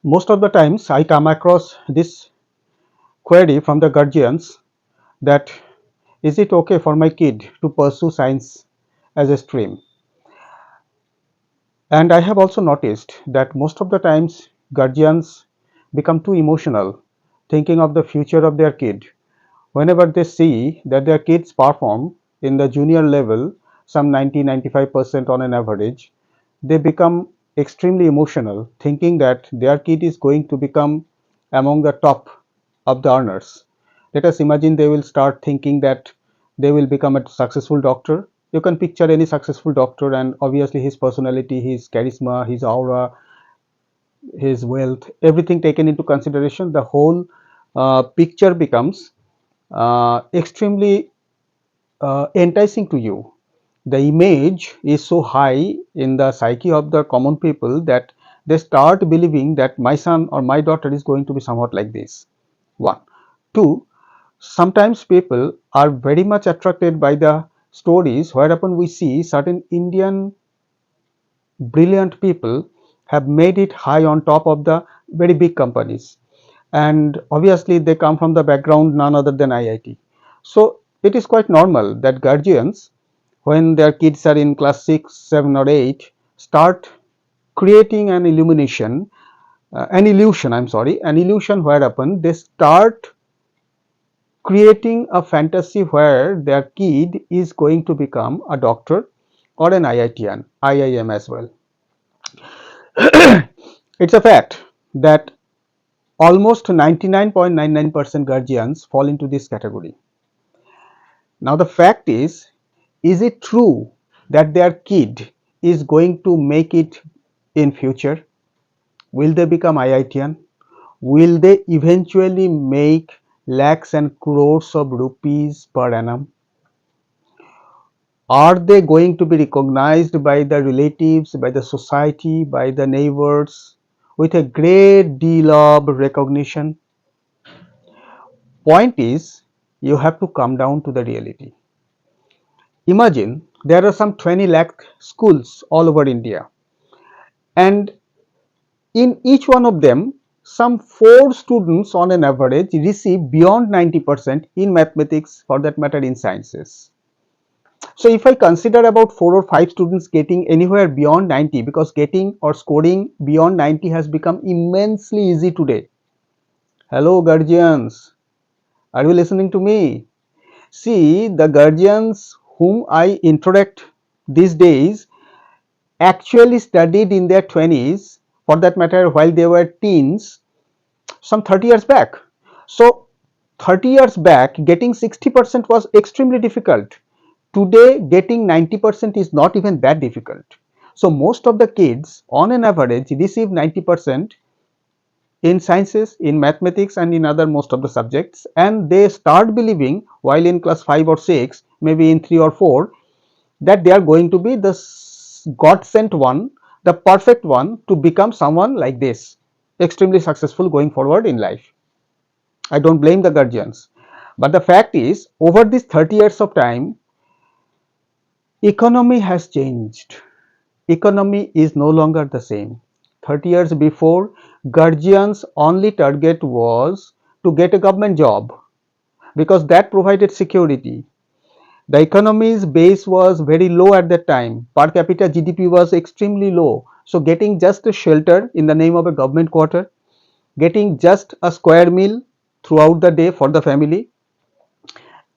Most of the times I come across this query from the guardians that is it okay for my kid to pursue science as a stream? And I have also noticed that most of the times guardians become too emotional thinking of the future of their kid. Whenever they see that their kids perform in the junior level, some 90-95% on an average, they become extremely emotional, thinking that their kid is going to become among the top of the earners. Let us imagine they will start thinking that they will become a successful doctor. You can picture any successful doctor, and obviously his personality, his charisma, his aura, his wealth, everything taken into consideration, the whole picture becomes extremely enticing to you. The image is so high in the psyche of the common people that they start believing that my son or my daughter is going to be somewhat like this. One. Two, sometimes people are very much attracted by the stories whereupon we see certain Indian brilliant people have made it high on top of the very big companies, and obviously they come from the background none other than IIT. So it is quite normal that guardians, when their kids are in class 6, 7 or 8, start creating an illumination, an illusion, I'm sorry, an illusion whereupon they start creating a fantasy where their kid is going to become a doctor or an IITian, IIM as well. It's a fact that almost 99.99% guardians fall into this category. Now the fact is it true that their kid is going to make it in future? Will they become IITian? Will they eventually make lakhs and crores of rupees per annum? Are they going to be recognized by the relatives, by the society, by the neighbors with a great deal of recognition? Point is, you have to come down to the reality. Imagine there are some 20 lakh schools all over India, and in each one of them, some 4 students on an average receive beyond 90% in mathematics, for that matter in sciences. So if I consider about 4 or 5 students getting anywhere beyond 90, because getting or scoring beyond 90 has become immensely easy today. Hello guardians, are you listening to me? See, the guardians whom I interact these days actually studied in their 20s, for that matter while they were teens, some 30 years back. So 30 years back getting 60% was extremely difficult. Today getting 90% is not even that difficult. So most of the kids on an average receive 90% in sciences, in mathematics and in other most of the subjects, and they start believing while in class 5 or 6, maybe in 3 or 4, that they are going to be the God sent one, the perfect one to become someone like this, extremely successful going forward in life. I don't blame the guardians, but the fact is over these 30 years of time, economy has changed. Economy is no longer the same. 30 years before, guardians only target was to get a government job because that provided security. The economy's base was very low at that time. Per capita GDP was extremely low. So getting just a shelter in the name of a government quarter, getting just a square meal throughout the day for the family,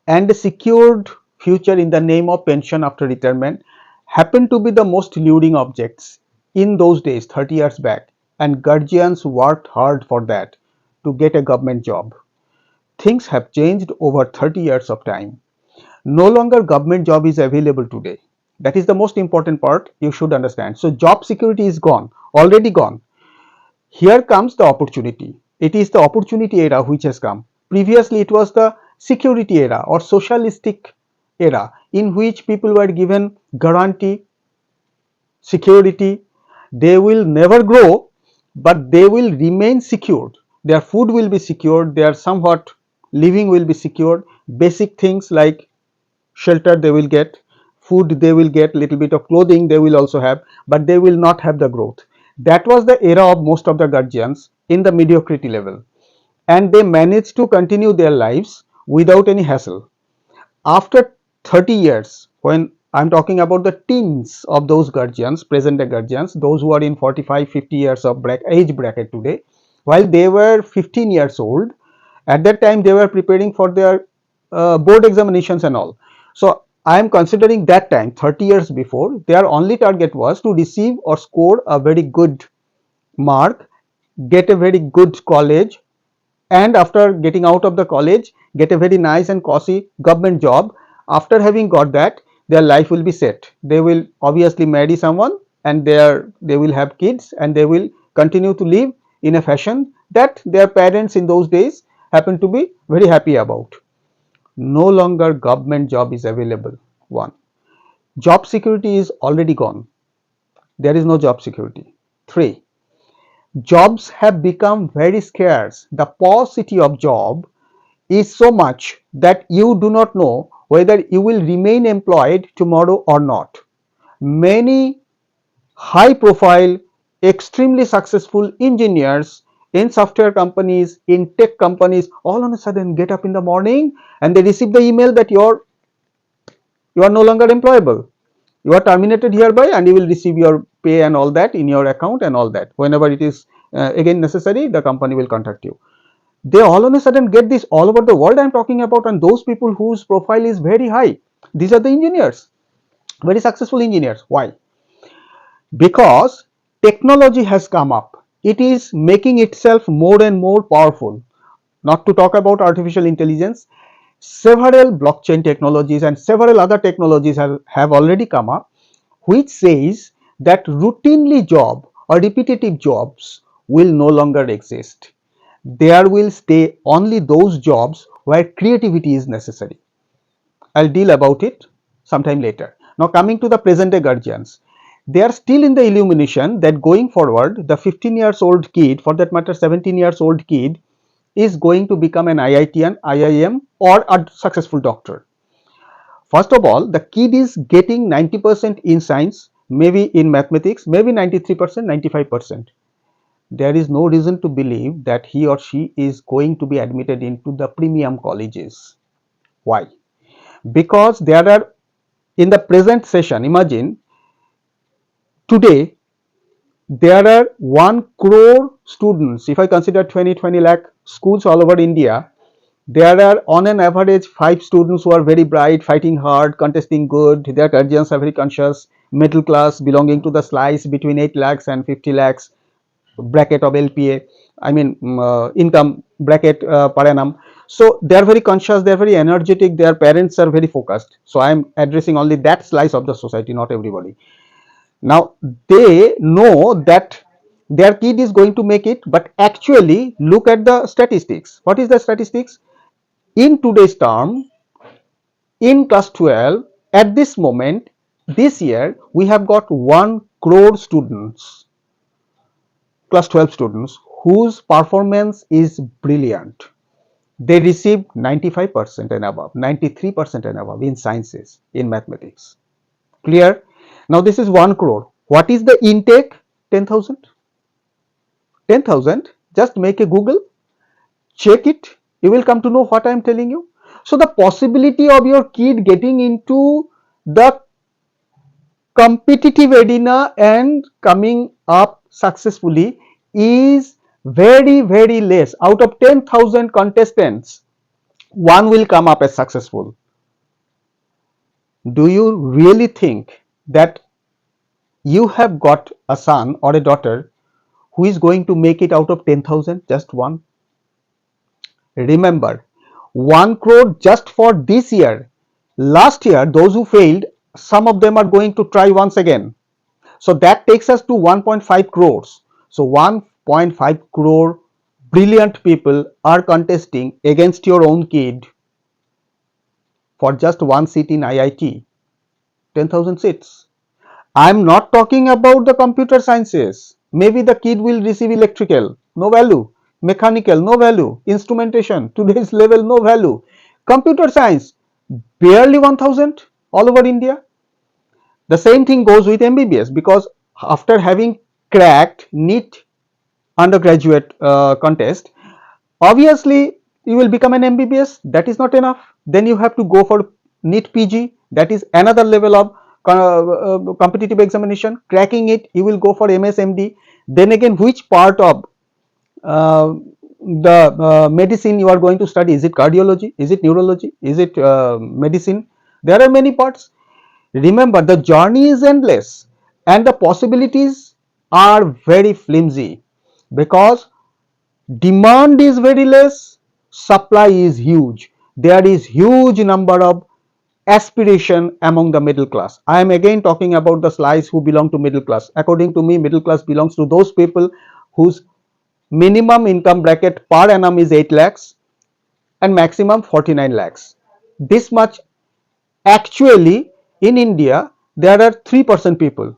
and a secured future in the name of pension after retirement happened to be the most luring objects in those days 30 years back, and guardians worked hard for that to get a government job. Things have changed over 30 years of time. No longer government job is available today. That is the most important part you should understand. So job security is gone, already gone. Here comes the opportunity. It is the opportunity era which has come. Previously it was the security era or socialistic era in which people were given guarantee, security. They will never grow, but they will remain secured. Their food will be secured, their somewhat living will be secured. Basic things like shelter they will get, food they will get, little bit of clothing they will also have, but they will not have the growth. That was the era of most of the guardians in the mediocrity level, and they managed to continue their lives without any hassle. After 30 years, when I'm talking about the teens of those guardians, present day guardians, those who are in 45, 50 years of age bracket today, while they were 15 years old, at that time they were preparing for their board examinations and all. So I am considering that time, 30 years before, their only target was to receive or score a very good mark, get a very good college, and after getting out of the college, get a very nice and cozy government job. After having got that, their life will be set. They will obviously marry someone, and they will have kids, and they will continue to live in a fashion that their parents in those days happen to be very happy about. No longer government job is available. One, job security is already gone. There is no job security. Three, jobs have become very scarce. The paucity of job is so much that you do not know whether you will remain employed tomorrow or not. Many high profile, extremely successful engineers in software companies, in tech companies, all of a sudden get up in the morning and they receive the email that you are no longer employable. You are terminated hereby, and you will receive your pay and all that in your account and all that. Whenever it is again necessary, the company will contact you. They all of a sudden get this all over the world I'm talking about, and those people whose profile is very high. These are the engineers, very successful engineers. Why? Because technology has come up. It is making itself more and more powerful. Not to talk about artificial intelligence, several blockchain technologies and several other technologies have already come up, which says that routinely job or repetitive jobs will no longer exist. There will stay only those jobs where creativity is necessary. I'll deal about it sometime later. Now coming to the present day guardians, they are still in the illumination that going forward, the 15 years old kid, for that matter 17 years old kid, is going to become an IITian, IIM, or a successful doctor. First of all, the kid is getting 90% in science, maybe in mathematics, maybe 93%, 95%. There is no reason to believe that he or she is going to be admitted into the premium colleges. Why? Because there are, in the present session, imagine today there are 1 crore students. If I consider 20 lakh schools all over India, there are on an average 5 students who are very bright, fighting hard, contesting good. Their guardians are very conscious, middle class, belonging to the slice between 8 lakhs and 50 lakhs bracket of LPA, I mean income bracket per annum. So they are very conscious, they are very energetic, their parents are very focused. So I am addressing only that slice of the society, not everybody. Now they know that their kid is going to make it, but actually look at the statistics. What is the statistics? In today's term, in class 12, at this moment, this year, we have got 1 crore students, class 12 students, whose performance is brilliant. They received 95% and above, 93% and above in sciences, in mathematics. Clear? Now this is 1 crore. What is the intake? 10,000. 10,000. Just make a Google, check it. You will come to know what I am telling you. So the possibility of your kid getting into the competitive arena and coming up successfully is very, very less. Out of 10,000 contestants, one will come up as successful. Do you really think that you have got a son or a daughter who is going to make it out of 10,000? Just one. Remember, 1 crore just for this year. Last year, those who failed, some of them are going to try once again. So that takes us to 1.5 crores. So 1.5 crore brilliant people are contesting against your own kid for just one seat in IIT. 10,000 seats. I'm not talking about the computer sciences. Maybe the kid will receive electrical, no value. Mechanical, no value. Instrumentation, today's level, no value. Computer science, barely 1,000 all over India. The same thing goes with MBBS, because after having cracked NEET undergraduate contest, obviously you will become an MBBS. That is not enough. Then you have to go for NEET PG. That is another level of competitive examination. Cracking it, you will go for MSMD. Then again, which part of uh, the medicine you are going to study? Is it cardiology? Is it neurology? Is it medicine? There are many parts. Remember, the journey is endless and the possibilities are very flimsy because demand is very less, supply is huge. There is huge number of aspiration among the middle class. I am again talking about the slice who belong to middle class. According to me, middle class belongs to those people whose minimum income bracket per annum is 8 lakhs and maximum 49 lakhs. This much actually in India there are 3% people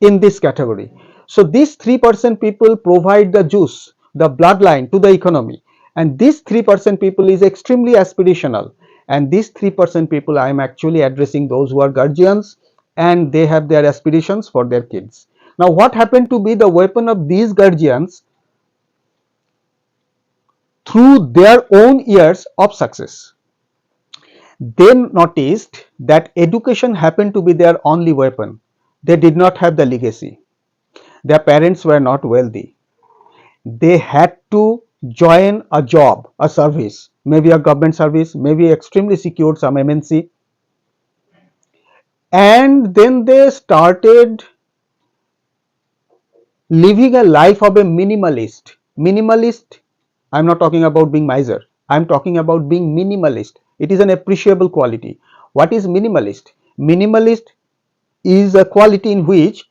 in this category. So these 3% people provide the juice, the bloodline to the economy, and this 3% people is extremely aspirational, and these 3% people I am actually addressing those who are guardians and they have their aspirations for their kids. Now what happened to be the weapon of these guardians through their own years of success? They noticed that education happened to be their only weapon. They did not have the legacy. Their parents were not wealthy. They had to join a job, a service, maybe a government service, maybe extremely secured, some MNC, and then they started living a life of a minimalist. Minimalist, I'm not talking about being miser, I'm talking about being minimalist. It is an appreciable quality. What is minimalist? Minimalist is a quality in which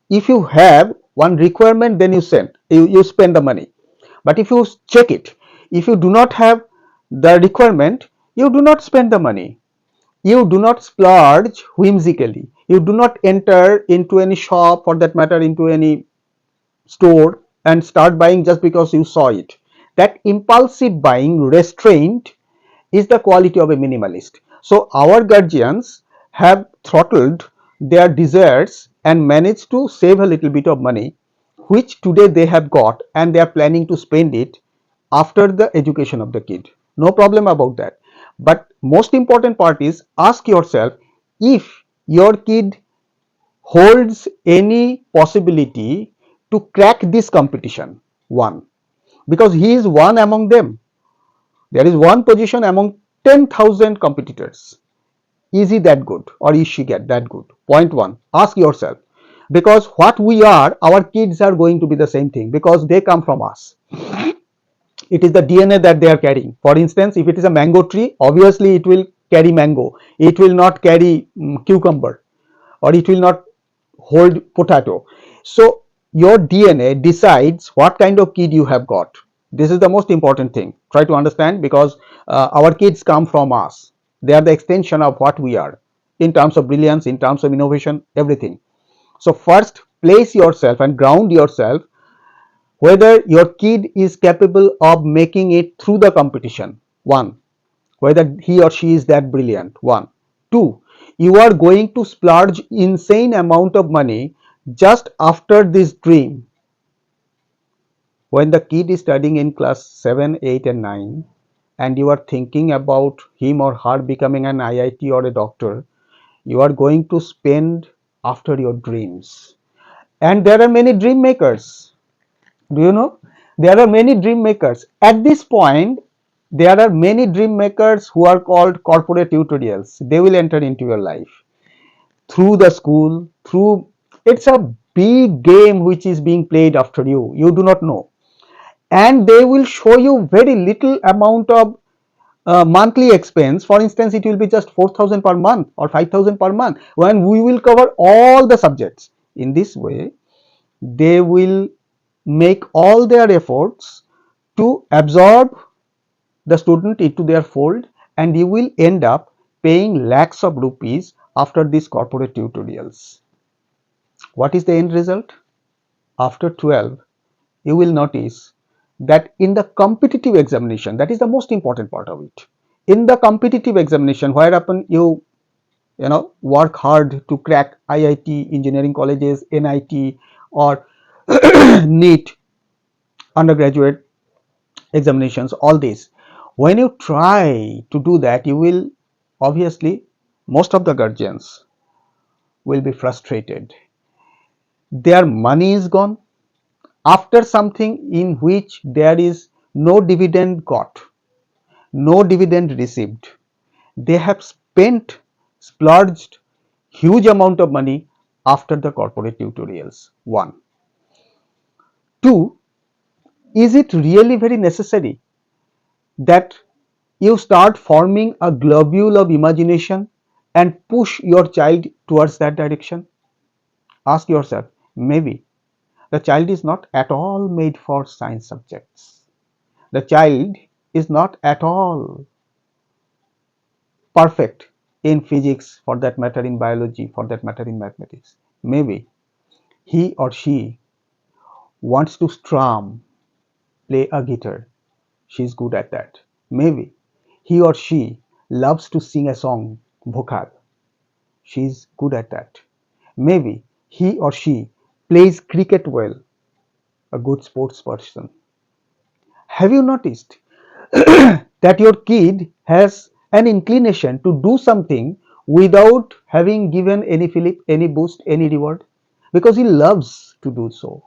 if you have one requirement, then you spend the money. But if you check it, if you do not have the requirement, you do not spend the money. You do not splurge whimsically. You do not enter into any shop, for that matter, into any store and start buying just because you saw it. That impulsive buying, restraint, is the quality of a minimalist. So our guardians have throttled their desires and managed to save a little bit of money, which today they have got, and they are planning to spend it after the education of the kid. No problem about that. But most important part is, ask yourself if your kid holds any possibility to crack this competition. One, because he is one among them. There is one position among 10,000 competitors. Is he that good or is she that good? Point one, ask yourself. Because what we are, our kids are going to be the same thing because they come from us. It is the DNA that they are carrying. For instance, if it is a mango tree, obviously it will carry mango. It will not carry cucumber, or it will not hold potato. So your DNA decides what kind of kid you have got. This is the most important thing. Try to understand, because our kids come from us. They are the extension of what we are in terms of brilliance, in terms of innovation, everything. So first, place yourself and ground yourself whether your kid is capable of making it through the competition. One, whether he or she is that brilliant. One. Two, you are going to splurge insane amount of money just after this dream. When the kid is studying in class 7, 8 and 9 and you are thinking about him or her becoming an IIT or a doctor, you are going to spend after your dreams. And there are many dream makers. Do you know? There are many dream makers. At this point, there are many dream makers who are called corporate tutorials. They will enter into your life through the school, through, it's a big game which is being played after you. You do not know. And they will show you very little amount of monthly expense. For instance, it will be just 4,000 per month or 5,000 per month when we will cover all the subjects. In this way, they will make all their efforts to absorb the student into their fold, and you will end up paying lakhs of rupees after these corporate tutorials. What is the end result? After 12, you will notice that in the competitive examination, that is the most important part of it. In the competitive examination, where upon you work hard to crack IIT, engineering colleges, NIT, or NEET undergraduate examinations, all this. When you try to do that, you will obviously, most of the guardians will be frustrated. Their money is gone after something in which there is no dividend got, no dividend received. They have spent, splurged huge amount of money after the corporate tutorials. One. Two, is it really very necessary that you start forming a globule of imagination and push your child towards that direction? Ask yourself, maybe the child is not at all made for science subjects. The child is not at all perfect in physics, for that matter in biology, for that matter in mathematics. Maybe he or she wants to strum, play a guitar. She's good at that. Maybe he or she loves to sing a song, vocal. She's good at that. Maybe he or she plays cricket well, a good sports person. Have you noticed that your kid has an inclination to do something without having given any fillip, any boost, any reward? Because he loves to do so.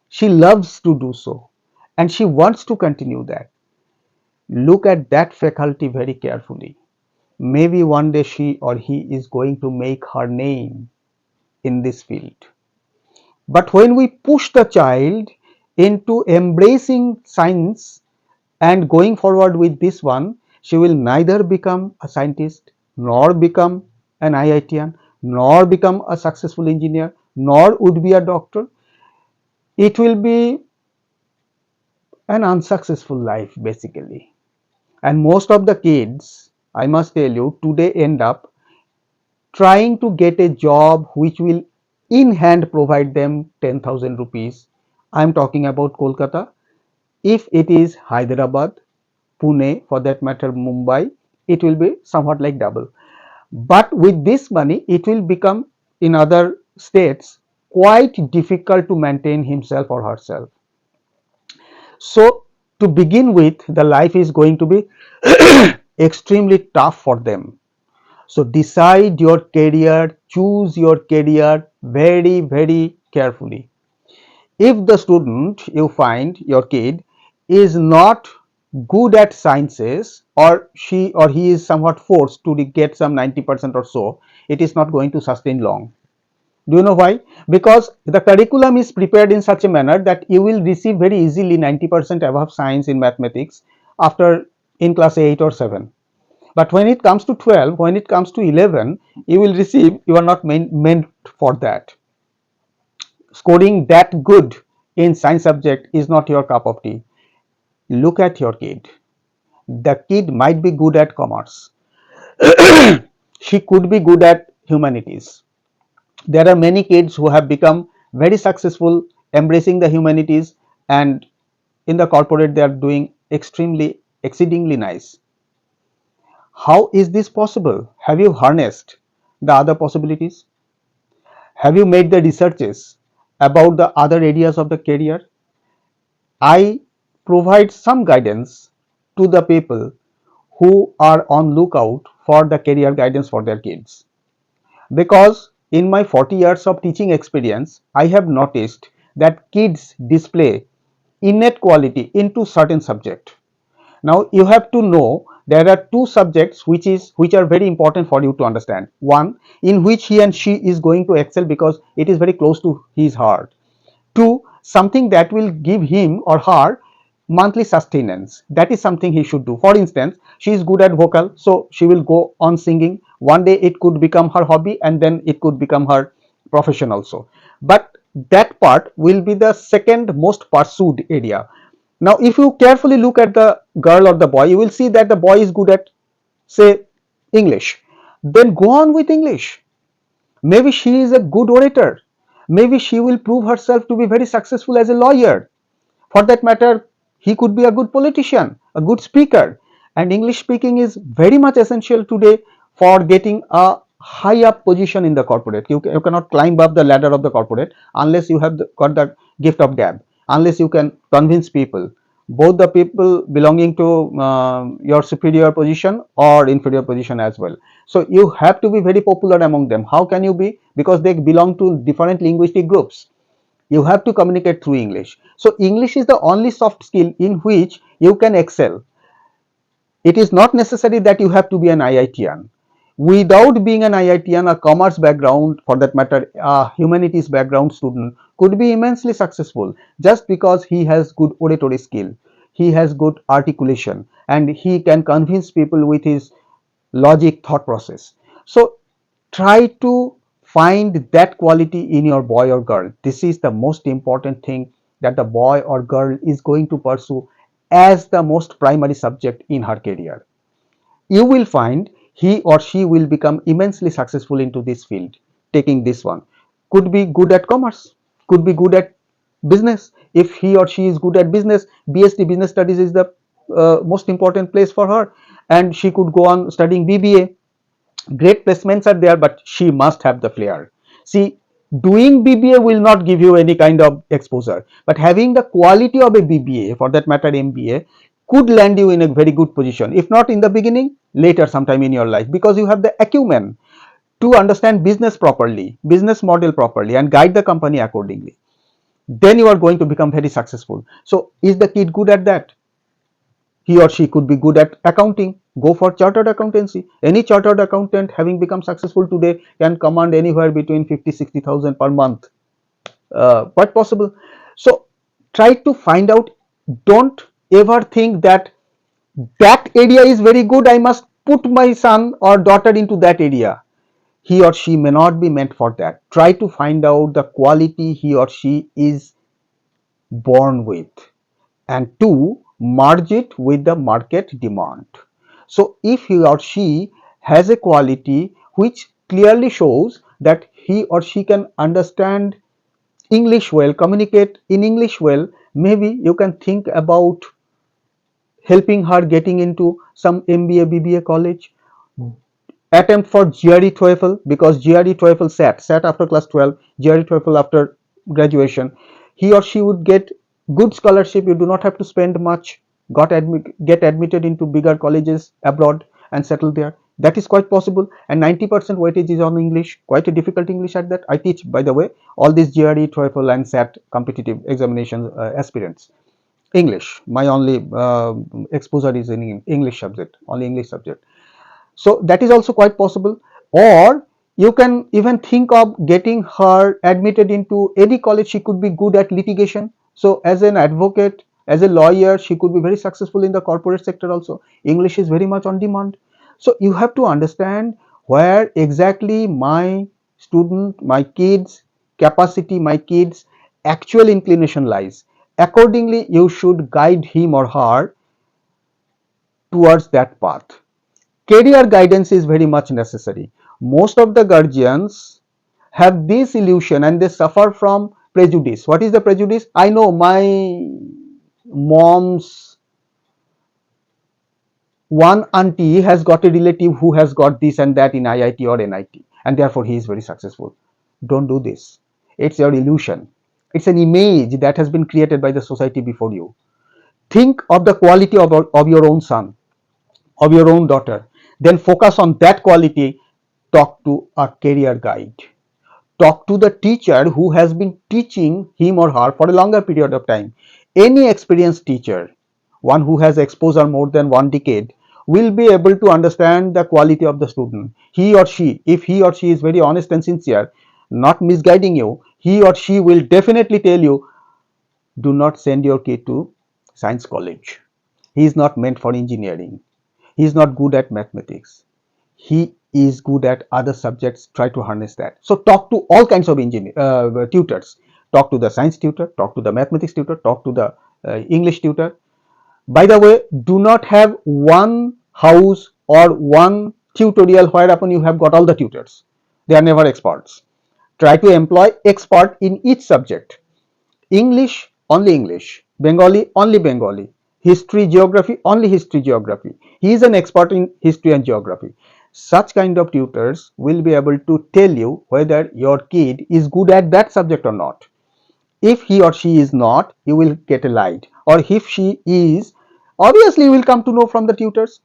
She loves to do so. And she wants to continue that. Look at that faculty very carefully. Maybe one day she or he is going to make her name in this field. But when we push the child into embracing science and going forward with this one, she will neither become a scientist, nor become an IITian, nor become a successful engineer, nor would be a doctor. It will be an unsuccessful life basically. And most of the kids, I must tell you, today end up trying to get a job which will in hand provide them 10,000 rupees. I am talking about Kolkata. If it is Hyderabad, Pune, for that matter Mumbai, it will be somewhat like double. But with this money, it will become in other states quite difficult to maintain himself or herself. So to begin with, the life is going to be extremely tough for them. So decide your career, choose your career very, very carefully. If the student, you find your kid is not good at sciences, or she or he is somewhat forced to get some 90% or so, it is not going to sustain long. Do you know why? Because the curriculum is prepared in such a manner that you will receive very easily 90% above science in mathematics after in class 8 or 7. But when it comes to 12, when it comes to 11, you will receive, you are not meant for that. Scoring that good in science subject is not your cup of tea. Look at your kid. The kid might be good at commerce. She could be good at humanities. There are many kids who have become very successful embracing the humanities, and in the corporate they are doing extremely, exceedingly nice. How is this possible? Have you harnessed the other possibilities? Have you made the researches about the other areas of the career? I provide some guidance to the people who are on lookout for the career guidance for their kids. Because in my 40 years of teaching experience, I have noticed that kids display innate quality into certain subject. Now you have to know there are two subjects which are very important for you to understand. One, in which he and she is going to excel because it is very close to his heart. Two, something that will give him or her monthly sustenance. That is something he should do. For instance, she is good at vocal, so she will go on singing. One day it could become her hobby, and then it could become her profession also. But that part will be the second most pursued area. Now if you carefully look at the girl or the boy, you will see that the boy is good at, say, English. Then go on with English. Maybe she is a good orator. Maybe she will prove herself to be very successful as a lawyer. For that matter, he could be a good politician, a good speaker. And English speaking is very much essential today for getting a high up position in the corporate. You cannot climb up the ladder of the corporate unless you have got the gift of gab, unless you can convince people, both the people belonging to your superior position or inferior position as well. So you have to be very popular among them. How can you be? Because they belong to different linguistic groups. You have to communicate through English. So English is the only soft skill in which you can excel. It is not necessary that you have to be an IITian. Without being an IITian, a commerce background, for that matter, a humanities background student could be immensely successful just because he has good oratory skill, he has good articulation, and he can convince people with his logic thought process. So try to find that quality in your boy or girl. This is the most important thing that the boy or girl is going to pursue as the most primary subject in her career. You will find he or she will become immensely successful into this field. Taking this one, could be good at commerce, could be good at business. If he or she is good at business, BSc business studies is the most important place for her, and she could go on studying BBA. Great placements are there, but she must have the flair. See, doing BBA will not give you any kind of exposure, but having the quality of a BBA, for that matter MBA, could land you in a very good position. If not in the beginning, later sometime in your life, because you have the acumen to understand business properly, business model properly, and guide the company accordingly. Then you are going to become very successful. So is the kid good at that? He or she could be good at accounting, go for chartered accountancy. Any chartered accountant having become successful today can command anywhere between 50-60,000 per month. Quite possible. So try to find out. Don't ever think that that area is very good, I must put my son or daughter into that area. He or she may not be meant for that. Try to find out the quality he or she is born with, and two, merge it with the market demand. So if he or she has a quality which clearly shows that he or she can understand English well, communicate in English well, maybe you can think about helping her getting into some MBA, BBA college. Attempt for GRE TOEFL, because GRE TOEFL SAT after class 12, GRE TOEFL after graduation. He or she would get good scholarship. You do not have to spend much. Get admitted into bigger colleges abroad and settle there. That is quite possible. And 90% weightage is on English. Quite a difficult English at that. I teach, by the way, all these GRE, TOEFL, and SAT competitive examination aspirants. English. My only exposure is in English subject. Only English subject. So that is also quite possible. Or you can even think of getting her admitted into any college. She could be good at litigation. So as an advocate, as a lawyer, she could be very successful in the corporate sector also. English is very much on demand. So you have to understand where exactly my student, my kids capacity, my kids actual inclination lies. Accordingly, you should guide him or her towards that path. Career guidance is very much necessary. Most of the guardians have this illusion and they suffer from prejudice. What is the prejudice? I know my mom's one auntie has got a relative who has got this and that in IIT or NIT, and therefore he is very successful. Don't do this. It's your illusion. It's an image that has been created by the society before you. Think of the quality of your own son, of your own daughter, then focus on that quality. Talk to a career guide, talk to the teacher who has been teaching him or her for a longer period of time. Any experienced teacher, one who has exposure more than 1 decade, will be able to understand the quality of the student. He or she, if he or she is very honest and sincere, not misguiding you, he or she will definitely tell you, do not send your kid to science college. He is not meant for engineering. He is not good at mathematics. He is good at other subjects. Try to harness that. So talk to all kinds of tutors. Talk to the science tutor, talk to the mathematics tutor, talk to the English tutor. By the way, do not have one house or one tutorial whereupon you have got all the tutors. They are never experts. Try to employ expert in each subject. English, only English. Bengali, only Bengali. History, geography, only history, geography. He is an expert in history and geography. Such kind of tutors will be able to tell you whether your kid is good at that subject or not. If he or she is not, you will get a light, or if she is, obviously you will come to know from the tutors.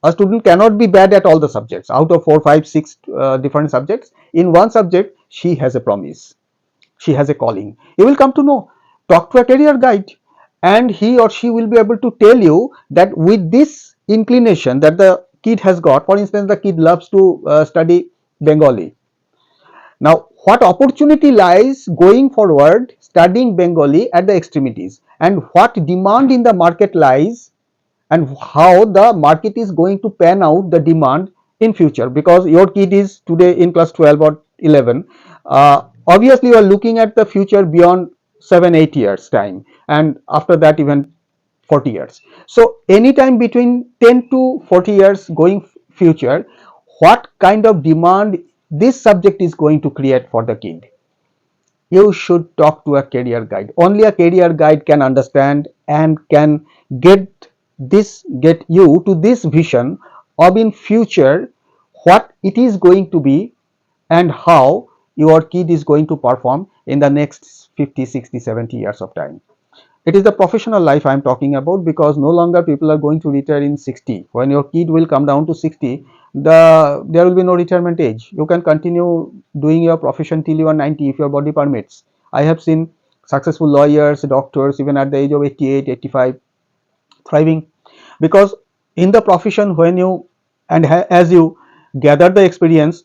A student cannot be bad at all the subjects. Out of 4 5 6 different subjects, in one subject she has a promise, she has a calling, you will come to know. Talk to a career guide, and he or she will be able to tell you that with this inclination that the kid has got, for instance the kid loves to study Bengali. Now, what opportunity lies going forward studying Bengali at the extremities, and what demand in the market lies, and how the market is going to pan out the demand in future, because your kid is today in class 12 or 11. Obviously you are looking at the future beyond 7 8 years time, and after that even 40 years. So anytime between 10 to 40 years going future, what kind of demand this subject is going to create for the kid, you should talk to a career guide. Only a career guide can understand and can get you to this vision of in future what it is going to be, and how your kid is going to perform in the next 50 60 70 years of time. It is the professional life I am talking about, because no longer people are going to retire in 60. When your kid will come down to 60, there will be no retirement age. You can continue doing your profession till you are 90 if your body permits. I have seen successful lawyers, doctors, even at the age of 88, 85, thriving, because in the profession, when you and as you gather the experience,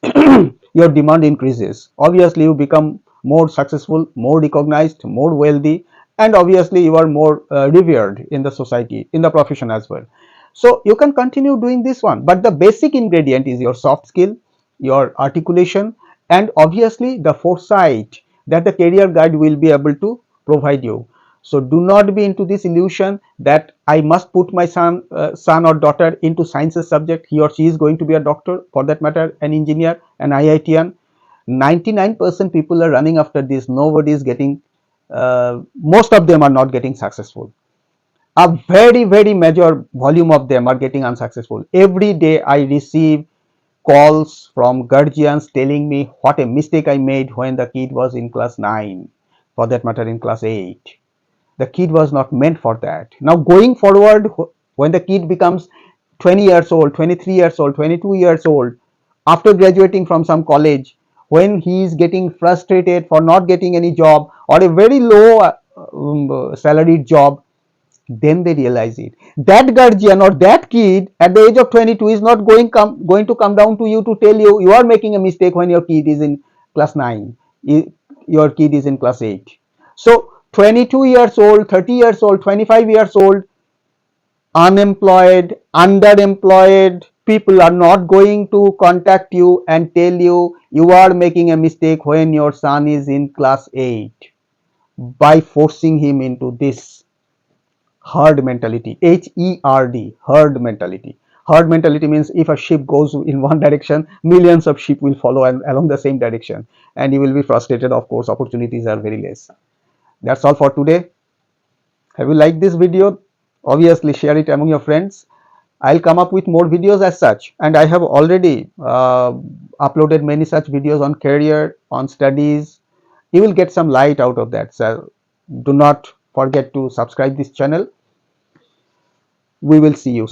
your demand increases. Obviously you become more successful, more recognized, more wealthy, and obviously you are more revered in the society, in the profession as well. So you can continue doing this one, but the basic ingredient is your soft skill, your articulation, and obviously the foresight that the career guide will be able to provide you. So do not be into this illusion that I must put my son or daughter into sciences subject. He or she is going to be a doctor, for that matter, an engineer, an IITian. 99% people are running after this. Nobody is getting. Most of them are not getting successful. A very major volume of them are getting unsuccessful. Every day I receive calls from guardians telling me what a mistake I made when the kid was in class 9, for that matter in class 8. The kid was not meant for that. Now going forward, when the kid becomes 20 years old, 23 years old, 22 years old, after graduating from some college, when he is getting frustrated for not getting any job or a very low salaried job, then they realize it. That guardian or that kid at the age of 22 is not going to come down to you to tell you you are making a mistake when your kid is in class 9, your kid is in class 8. So 22 years old, 30 years old, 25 years old, unemployed, underemployed people are not going to contact you and tell you you are making a mistake when your son is in class 8, by forcing him into this herd mentality. HERD, herd mentality. Herd mentality means if a ship goes in one direction, millions of sheep will follow along the same direction, and you will be frustrated. Of course, opportunities are very less. That's all for today. Have you liked this video? Obviously share it among your friends. I'll come up with more videos as such, and I have already uploaded many such videos on career, on studies. You will get some light out of that. So do not forget to subscribe this channel. We will see you soon.